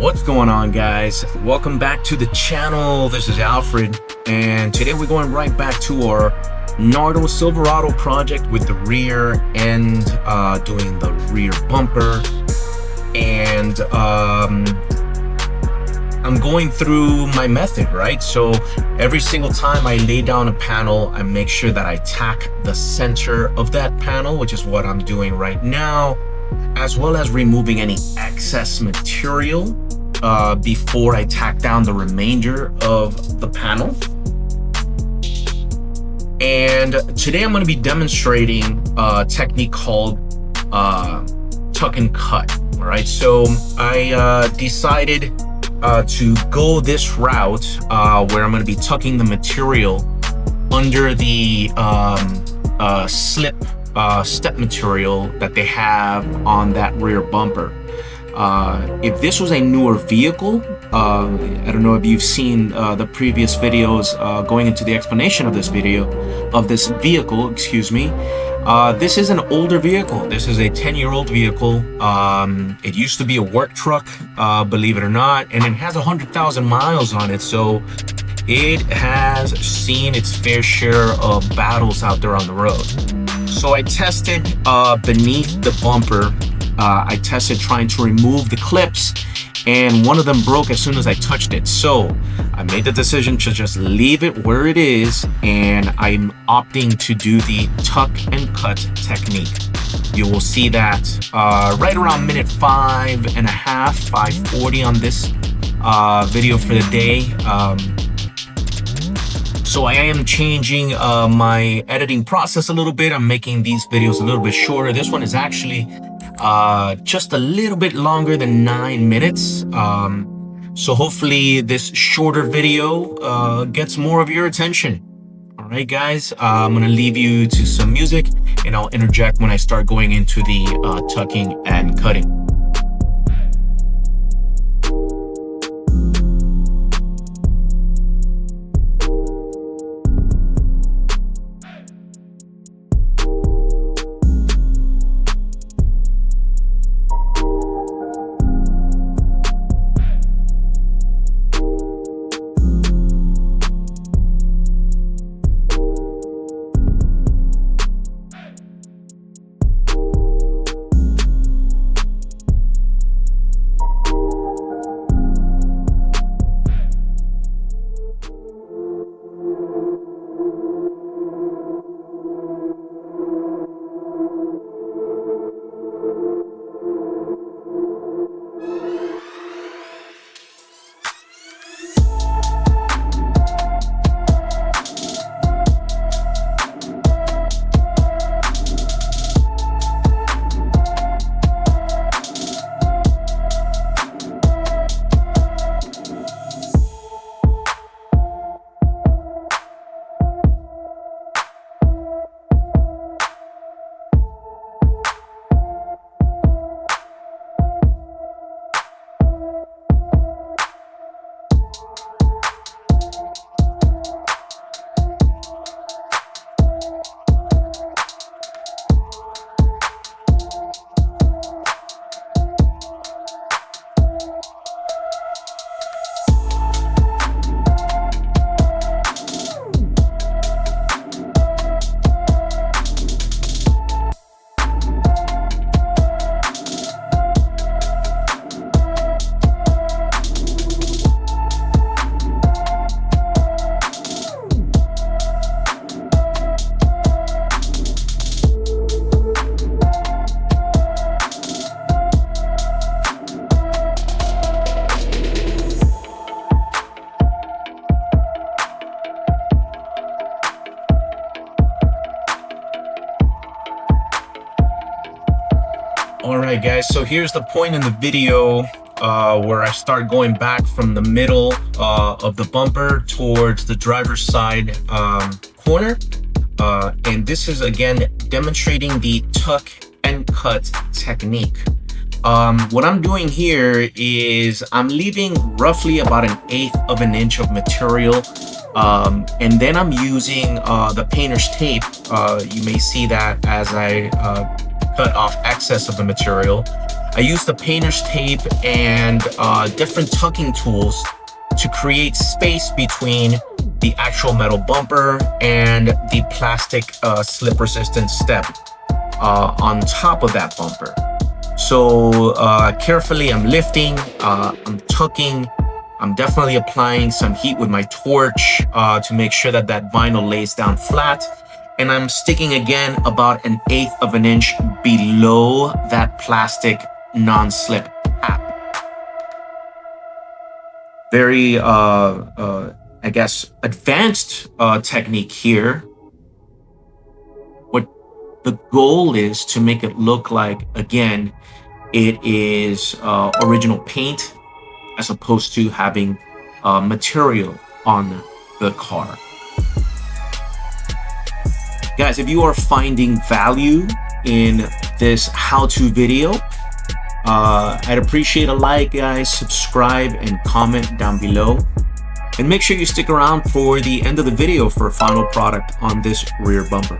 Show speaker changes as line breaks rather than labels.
What's going on, guys? Welcome back to the channel. This is Alfred, and today we're going right back to our Nardo Silverado project with the rear end, doing the rear bumper, and I'm going through my method, right? So every single time I lay down a panel, I make sure that I tack the center of that panel, which is what I'm doing right now, as well as removing any excess material before I tack down the remainder of the panel. And today I'm going to be demonstrating a technique called tuck and cut. All right, so I decided to go this route where I'm going to be tucking the material under the step material that they have on that rear bumper. If this was a newer vehicle, I don't know if you've seen the previous videos going into the explanation of this vehicle, excuse me. This is an older vehicle. This is a 10-year-old vehicle. It used to be a work truck, believe it or not, and it has 100,000 miles on it. So it has seen its fair share of battles out there on the road. So I tested beneath the bumper. I tested trying to remove the clips, and one of them broke as soon as I touched it. So I made the decision to just leave it where it is, and I'm opting to do the tuck and cut technique. You will see that right around minute 5.40 on this video for the day. So I am changing my editing process a little bit. I'm making these videos a little bit shorter. This one is actually just a little bit longer than 9 minutes. So hopefully this shorter video gets more of your attention. All right, guys, I'm gonna leave you to some music, and I'll interject when I start going into the tucking and cutting. All right, guys, so here's the point in the video where I start going back from the middle of the bumper towards the driver's side corner. And this is, again, demonstrating the tuck and cut technique. What I'm doing here is I'm leaving roughly about 1/8 of an inch of material, and then I'm using the painter's tape. You may see that as I cut off excess of the material. I used the painter's tape and different tucking tools to create space between the actual metal bumper and the plastic slip resistant step on top of that bumper. So carefully I'm lifting, I'm tucking, I'm definitely applying some heat with my torch to make sure that that vinyl lays down flat. And I'm sticking again about 1/8 of an inch below that plastic non-slip cap. Very, I guess, advanced technique here. What the goal is to make it look like, again, it is original paint as opposed to having material on the car. Guys, if you are finding value in this how-to video, I'd appreciate a like, guys, subscribe and comment down below. And make sure you stick around for the end of the video for a final product on this rear bumper.